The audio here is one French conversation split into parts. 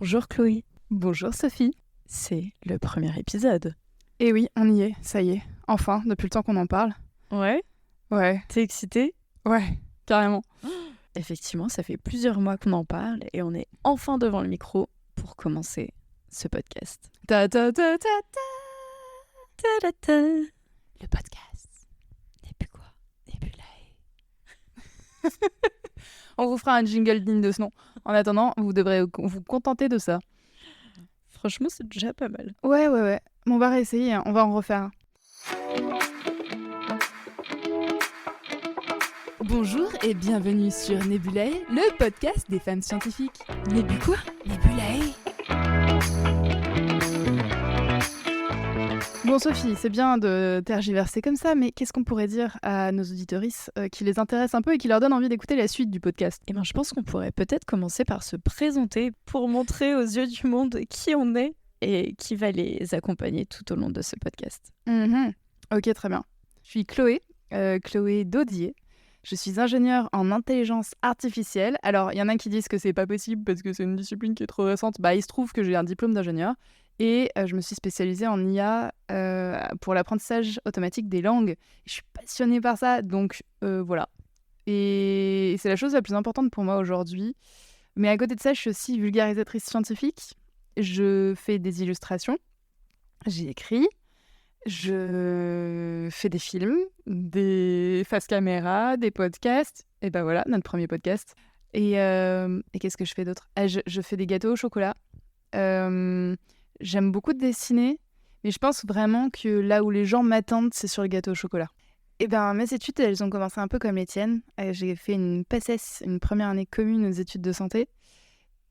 Bonjour Chloé, Bonjour Sophie. c'est le premier épisode. Eh oui, on y est, ça y est. Enfin, depuis le temps qu'on en parle. Ouais, Ouais, t'es excitée? carrément. Effectivement, ça fait plusieurs mois qu'on en parle et on est enfin devant le micro pour commencer ce podcast. Ta ta ta ta ta. Ta-da-ta. Le podcast. Et puis quoi? Et puis là. On vous fera un jingle digne de ce nom. En attendant, vous devrez vous contenter de ça. Franchement, c'est déjà pas mal. Ouais. Bon, on va réessayer, hein. On va en refaire un. Bonjour et bienvenue sur Nebulae, le podcast des femmes scientifiques. Nébu quoi? Nebulae. Bon Sophie, c'est bien de tergiverser comme ça, mais qu'est-ce qu'on pourrait dire à nos auditorices qui les intéresse un peu et qui leur donne envie d'écouter la suite du podcast? Eh bien, je pense qu'on pourrait peut-être commencer par se présenter pour montrer aux yeux du monde qui on est et qui va les accompagner tout au long de ce podcast. Ok, très bien. Je suis Chloé, Chloé Daudier. Je suis ingénieure en intelligence artificielle. Alors, il y en a qui disent que c'est pas possible parce que c'est une discipline qui est trop récente. Bah, il se trouve que j'ai un diplôme d'ingénieur et je me suis spécialisée en IA pour l'apprentissage automatique des langues. Je suis passionnée par ça, donc voilà. Et c'est la chose la plus importante pour moi aujourd'hui. Mais à côté de ça, je suis aussi vulgarisatrice scientifique. Je fais des illustrations. J'écris. Je fais des films, des face caméra, des podcasts. Et ben voilà, notre premier podcast. Et qu'est-ce que je fais d'autre? Je fais des gâteaux au chocolat. J'aime beaucoup dessiner, mais je pense vraiment que là où les gens m'attendent, c'est sur le gâteau au chocolat. Et ben mes études, elles ont commencé un peu comme les tiennes. J'ai fait une PACES, une première année commune aux études de santé.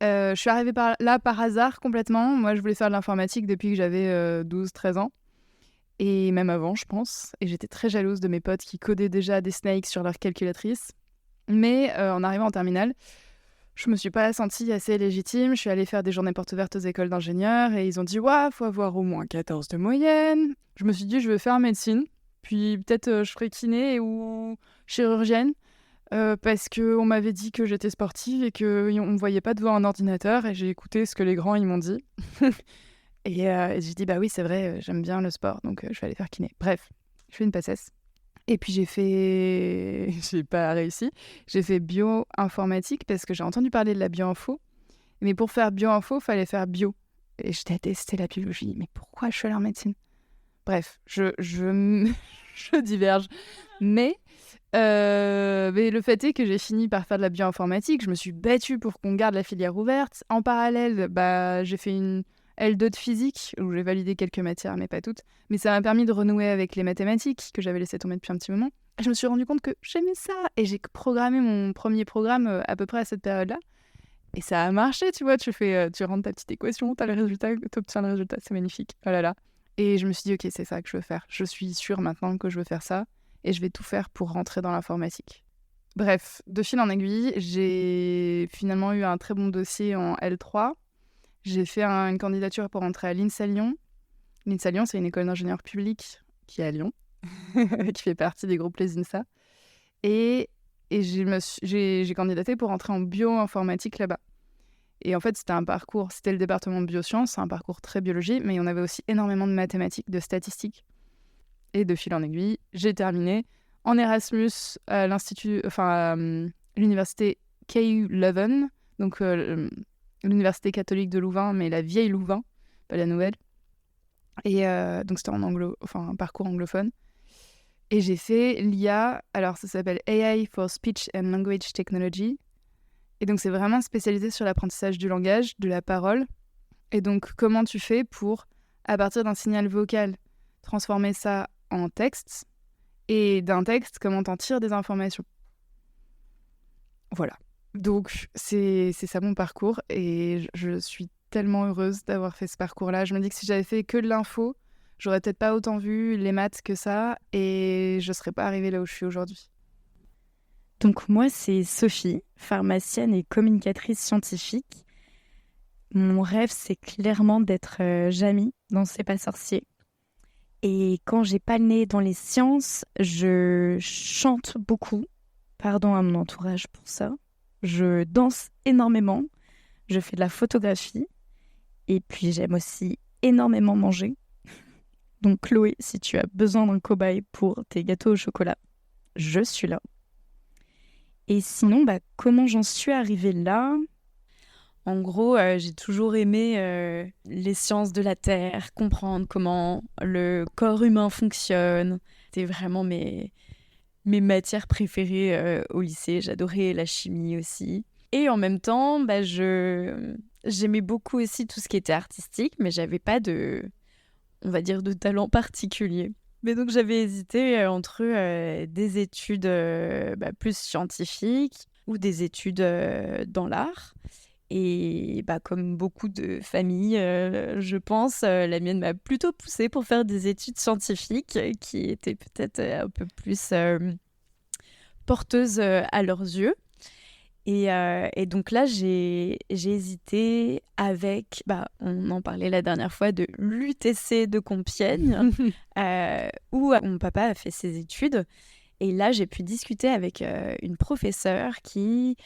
Je suis arrivée par hasard complètement. Moi, je voulais faire de l'informatique depuis que j'avais 12-13 ans. Et même avant, je pense. Et j'étais très jalouse de mes potes qui codaient déjà des snakes sur leur calculatrice. Mais en arrivant en terminale, je me suis pas sentie assez légitime. Je suis allée faire des journées portes ouvertes aux écoles d'ingénieurs et ils ont dit « Ouah, faut avoir au moins 14 de moyenne ». Je me suis dit « Je vais faire médecine, puis peut-être je ferai kiné ou chirurgienne ». Parce qu'on m'avait dit que j'étais sportive et qu'on ne me voyait pas devant un ordinateur. Et j'ai écouté ce que les grands ils m'ont dit. Et j'ai dit, bah oui, c'est vrai, j'aime bien le sport, donc je vais aller faire kiné. Bref, je fais une PACES. Et puis j'ai pas réussi. J'ai fait bio-informatique parce que j'ai entendu parler de la bio-info. Mais pour faire bio-info, il fallait faire bio. Et je détestais la biologie. Mais pourquoi je suis allée en médecine? Bref, je diverge. Mais le fait est que j'ai fini par faire de la bio-informatique. Je me suis battue pour qu'on garde la filière ouverte. En parallèle, j'ai fait une L2 de physique, où j'ai validé quelques matières, mais pas toutes. Mais ça m'a permis de renouer avec les mathématiques, que j'avais laissé tomber depuis un petit moment. Et je me suis rendu compte que j'aimais ça. Et j'ai programmé mon premier programme à peu près à cette période-là. Et ça a marché, tu vois. Tu rentres ta petite équation, t'as le résultat, t'obtiens le résultat, c'est magnifique. Oh là là. Et je me suis dit, ok, c'est ça que je veux faire. Je suis sûre maintenant que je veux faire ça. Et je vais tout faire pour rentrer dans l'informatique. Bref, de fil en aiguille, j'ai finalement eu un très bon dossier en L3. J'ai fait une candidature pour entrer à l'INSA Lyon. L'INSA Lyon, c'est une école d'ingénieurs publics qui est à Lyon, qui fait partie des groupes Les INSA. Et j'ai candidaté pour entrer en bio-informatique là-bas. Et en fait, c'était le département de biosciences, c'est un parcours très biologie, mais on avait aussi énormément de mathématiques, de statistiques. Et de fil en aiguille, j'ai terminé en Erasmus à l'université KU Leuven, donc l'université catholique de Louvain, mais la vieille Louvain, pas la nouvelle. Et donc c'était un parcours anglophone. Et j'ai fait l'IA, alors ça s'appelle AI for Speech and Language Technology. Et donc c'est vraiment spécialisé sur l'apprentissage du langage, de la parole. Et donc comment tu fais pour, à partir d'un signal vocal, transformer ça en texte, et d'un texte, comment t'en tires des informations. Voilà. Donc, c'est ça mon parcours, et je suis tellement heureuse d'avoir fait ce parcours-là. Je me dis que si j'avais fait que de l'info, j'aurais peut-être pas autant vu les maths que ça, et je serais pas arrivée là où je suis aujourd'hui. Donc moi, c'est Sophie, pharmacienne et communicatrice scientifique. Mon rêve, c'est clairement d'être Jamie dans C'est pas sorcier. Et quand j'ai pas le nez dans les sciences, je chante beaucoup. Pardon à mon entourage pour ça. Je danse énormément. Je fais de la photographie. Et puis j'aime aussi énormément manger. Donc Chloé, si tu as besoin d'un cobaye pour tes gâteaux au chocolat, je suis là. Et sinon, comment j'en suis arrivée là? En gros, j'ai toujours aimé les sciences de la Terre, comprendre comment le corps humain fonctionne. C'était vraiment mes matières préférées au lycée. J'adorais la chimie aussi. Et en même temps, j'aimais beaucoup aussi tout ce qui était artistique, mais j'avais pas on va dire, de talent particulier. Mais donc j'avais hésité entre des études plus scientifiques ou des études dans l'art. Et comme beaucoup de familles, je pense, la mienne m'a plutôt poussée pour faire des études scientifiques qui étaient peut-être un peu plus porteuses à leurs yeux. Et donc là, j'ai hésité avec, on en parlait la dernière fois, de l'UTC de Compiègne, où mon papa a fait ses études. Et là, j'ai pu discuter avec une professeure qui,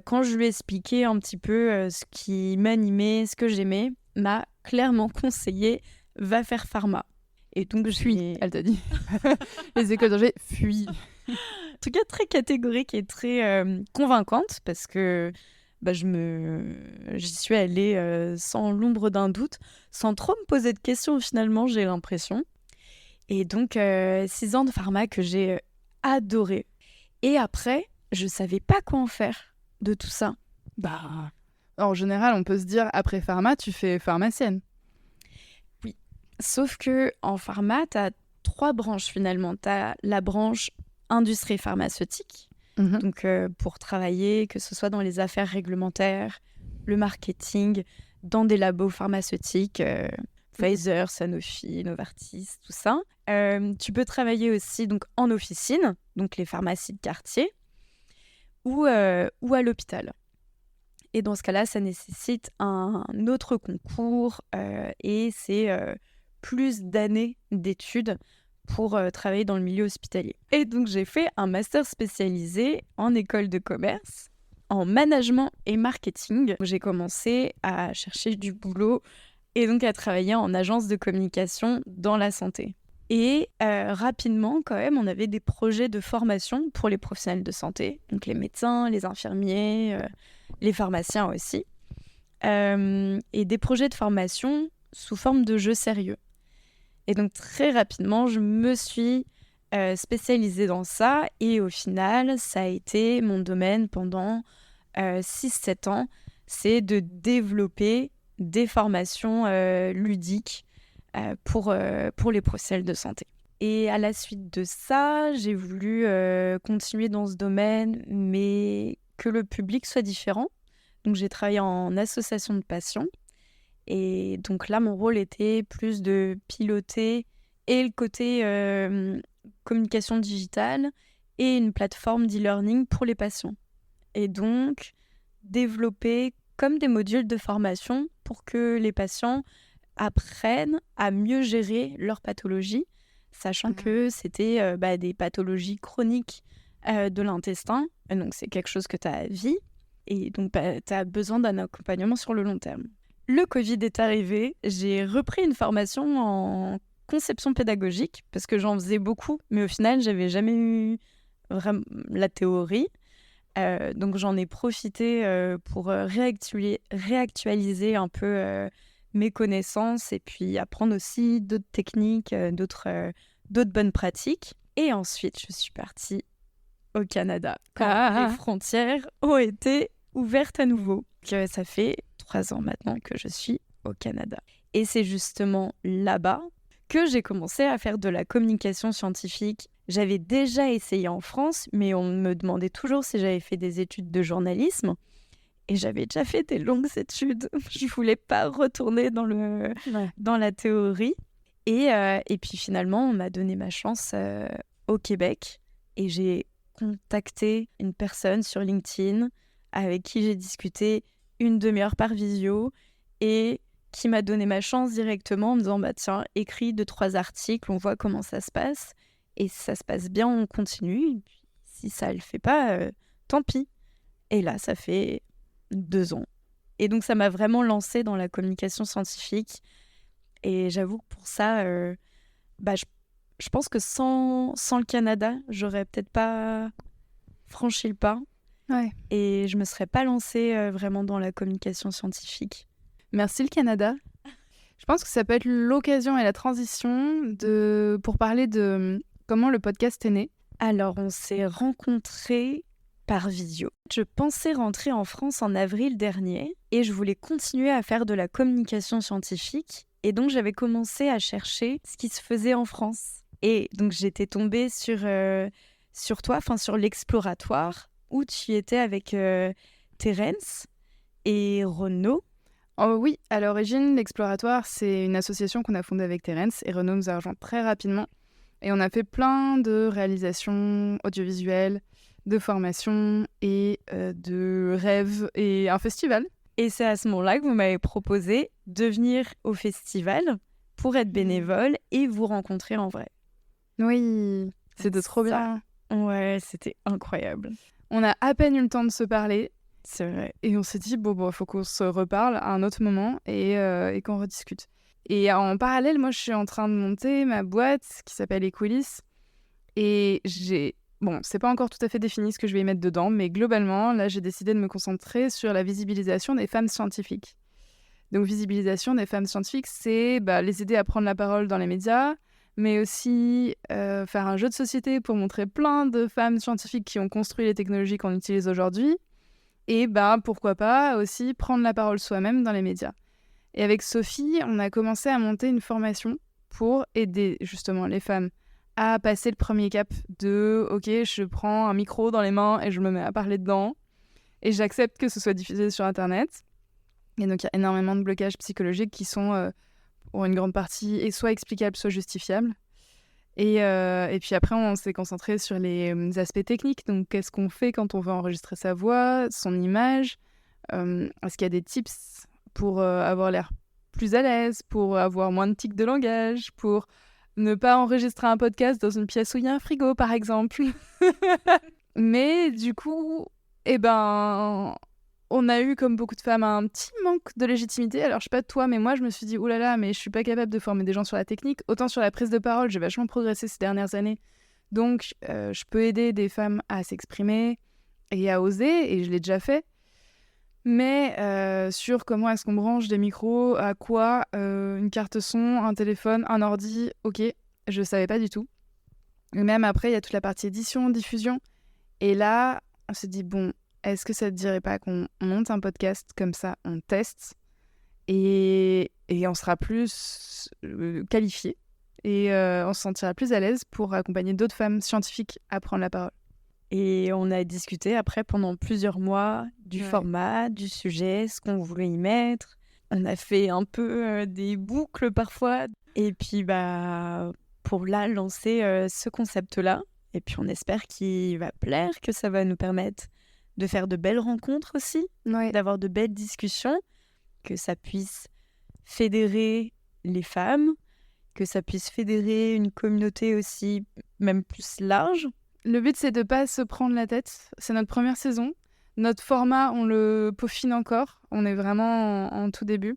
quand je lui ai expliqué un petit peu ce qui m'animait, ce que j'aimais, m'a clairement conseillé « va faire pharma ». Et donc, Fuis, elle t'a dit. Les écoles d'ingé, fuis. En tout cas, très catégorique et très convaincante parce que j'y suis allée sans l'ombre d'un doute, sans trop me poser de questions finalement, j'ai l'impression. Et donc, 6 ans de pharma que j'ai adoré. Et après, je savais pas quoi en faire de tout ça. En général, on peut se dire, après pharma, tu fais pharmacienne. Oui, sauf que en pharma, tu as 3 branches finalement. Tu as la branche industrie pharmaceutique, donc pour travailler, que ce soit dans les affaires réglementaires, le marketing, dans des labos pharmaceutiques, Pfizer, Sanofi, Novartis, tout ça. Tu peux travailler aussi donc, en officine, donc les pharmacies de quartier, ou à l'hôpital. Et dans ce cas-là, ça nécessite un autre concours et c'est plus d'années d'études pour travailler dans le milieu hospitalier. Et donc, j'ai fait un master spécialisé en école de commerce, en management et marketing. J'ai commencé à chercher du boulot et donc à travailler en agence de communication dans la santé. Et rapidement, quand même, on avait des projets de formation pour les professionnels de santé, donc les médecins, les infirmiers, les pharmaciens aussi, et des projets de formation sous forme de jeux sérieux. Et donc, très rapidement, je me suis spécialisée dans ça. Et au final, ça a été mon domaine pendant 6-7 ans. C'est de développer des formations ludiques pour les professionnels de santé. Et à la suite de ça, j'ai voulu continuer dans ce domaine, mais que le public soit différent. Donc, j'ai travaillé en association de patients. Et donc là, mon rôle était plus de piloter et le côté communication digitale et une plateforme d'e-learning pour les patients. Et donc, développer comme des modules de formation pour que les patients apprennent à mieux gérer leur pathologie, sachant que c'était des pathologies chroniques de l'intestin. Et donc, c'est quelque chose que tu as à vie. Et donc, tu as besoin d'un accompagnement sur le long terme. Le Covid est arrivé, j'ai repris une formation en conception pédagogique parce que j'en faisais beaucoup, mais au final, j'avais jamais eu vraiment la théorie. Donc, j'en ai profité pour réactualiser un peu mes connaissances et puis apprendre aussi d'autres techniques, d'autres bonnes pratiques. Et ensuite, je suis partie au Canada quand les frontières ont été ouvertes à nouveau. Donc, ça fait 3 ans maintenant que je suis au Canada. Et c'est justement là-bas que j'ai commencé à faire de la communication scientifique. J'avais déjà essayé en France, mais on me demandait toujours si j'avais fait des études de journalisme. Et j'avais déjà fait des longues études. Je ne voulais pas retourner dans la théorie. Et puis finalement, on m'a donné ma chance au Québec. Et j'ai contacté une personne sur LinkedIn avec qui j'ai discuté 1 demi-heure par visio et qui m'a donné ma chance directement en me disant tiens, écris 2-3 articles, on voit comment ça se passe. Et si ça se passe bien, on continue. Et puis, si ça ne le fait pas, tant pis. Et là, ça fait 2 ans Et donc, ça m'a vraiment lancée dans la communication scientifique. Et j'avoue que pour ça, je pense que sans le Canada, j'aurais peut-être pas franchi le pas. Ouais. Et je me serais pas lancée vraiment dans la communication scientifique. Merci le Canada. Je pense que ça peut être l'occasion et la transition pour parler de comment le podcast est né. Alors, on s'est rencontrés par visio. Je pensais rentrer en France en avril dernier et je voulais continuer à faire de la communication scientifique. Et donc, j'avais commencé à chercher ce qui se faisait en France. Et donc, j'étais tombée sur toi, sur l'Exploratoire, où tu étais avec Terence et Renaud. Oh oui, à l'origine, l'Exploratoire, c'est une association qu'on a fondée avec Terence et Renaud nous a rejoint très rapidement. Et on a fait plein de réalisations audiovisuelles, de formations et de rêves et un festival. Et c'est à ce moment-là que vous m'avez proposé de venir au festival pour être bénévole et vous rencontrer en vrai. Oui, c'était trop bien. Ouais, c'était incroyable. On a à peine eu le temps de se parler. C'est vrai. Et on s'est dit, il faut qu'on se reparle à un autre moment et qu'on rediscute. Et en parallèle, moi, je suis en train de monter ma boîte qui s'appelle Equilis. Et c'est pas encore tout à fait défini ce que je vais y mettre dedans, mais globalement, là, j'ai décidé de me concentrer sur la visibilisation des femmes scientifiques. Donc, visibilisation des femmes scientifiques, c'est les aider à prendre la parole dans les médias, mais aussi faire un jeu de société pour montrer plein de femmes scientifiques qui ont construit les technologies qu'on utilise aujourd'hui. Et pourquoi pas aussi prendre la parole soi-même dans les médias. Et avec Sophie, on a commencé à monter une formation pour aider justement les femmes à passer le premier cap de « Ok, je prends un micro dans les mains et je me mets à parler dedans et j'accepte que ce soit diffusé sur Internet ». Et donc, il y a énormément de blocages psychologiques qui sont, pour une grande partie, soit explicables, soit justifiables. Et puis après, on s'est concentré sur les aspects techniques. Donc, qu'est-ce qu'on fait quand on veut enregistrer sa voix, son image ? Est-ce qu'il y a des tips pour avoir l'air plus à l'aise, pour avoir moins de tics de langage, pour ne pas enregistrer un podcast dans une pièce où il y a un frigo, par exemple ? Mais du coup, on a eu, comme beaucoup de femmes, un petit manque de légitimité. Alors, je sais pas toi, mais moi, je me suis dit, oulala, mais je suis pas capable de former des gens sur la technique. Autant sur la prise de parole, j'ai vachement progressé ces dernières années. Donc, je peux aider des femmes à s'exprimer et à oser, et je l'ai déjà fait. Mais sur comment est-ce qu'on branche des micros, à quoi, une carte son, un téléphone, un ordi, ok, je savais pas du tout. Et même après, il y a toute la partie édition, diffusion. Et là, on s'est dit, est-ce que ça te dirait pas qu'on monte un podcast comme ça, on teste et on sera plus qualifié et on se sentira plus à l'aise pour accompagner d'autres femmes scientifiques à prendre la parole. Et on a discuté après pendant plusieurs mois du format, du sujet, ce qu'on voulait y mettre. On a fait un peu des boucles parfois. Et puis pour là lancer ce concept-là. Et puis on espère qu'il va plaire, que ça va nous permettre de faire de belles rencontres aussi, d'avoir de belles discussions, que ça puisse fédérer les femmes, que ça puisse fédérer une communauté aussi, même plus large. Le but, c'est de ne pas se prendre la tête. C'est notre première saison. Notre format, on le peaufine encore. On est vraiment en tout début.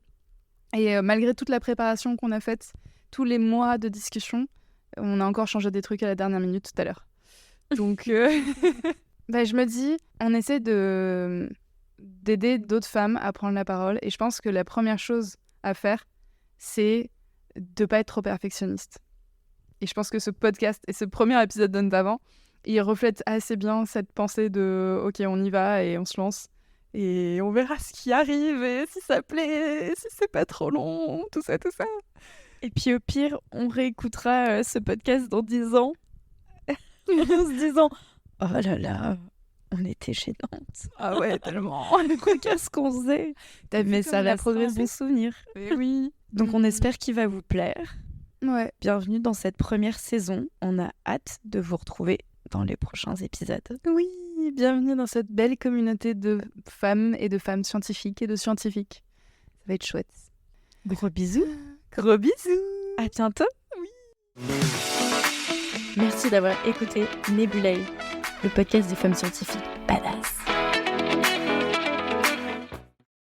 Et malgré toute la préparation qu'on a faite, tous les mois de discussion, on a encore changé des trucs à la dernière minute tout à l'heure. Donc... je me dis, on essaie d'aider d'autres femmes à prendre la parole. Et je pense que la première chose à faire, c'est de ne pas être trop perfectionniste. Et je pense que ce podcast et ce premier épisode d'avant, il reflète assez bien cette pensée de « Ok, on y va et on se lance. Et on verra ce qui arrive et si ça plaît, et si c'est pas trop long, tout ça. » Et puis au pire, on réécoutera ce podcast dans 10 ans en se disant... Oh là là, on était gênantes. Ah ouais, tellement. Qu'est-ce qu'on faisait ? Mais ça va progresser. Bon souvenir. Mais oui. Donc on espère qu'il va vous plaire. Ouais. Bienvenue dans cette première saison. On a hâte de vous retrouver dans les prochains épisodes. Oui, bienvenue dans cette belle communauté de femmes et de femmes scientifiques et de scientifiques. Ça va être chouette. Gros bisous. Gros bisous. À bientôt. Oui. Merci d'avoir écouté Nebulae, le podcast des femmes scientifiques badass.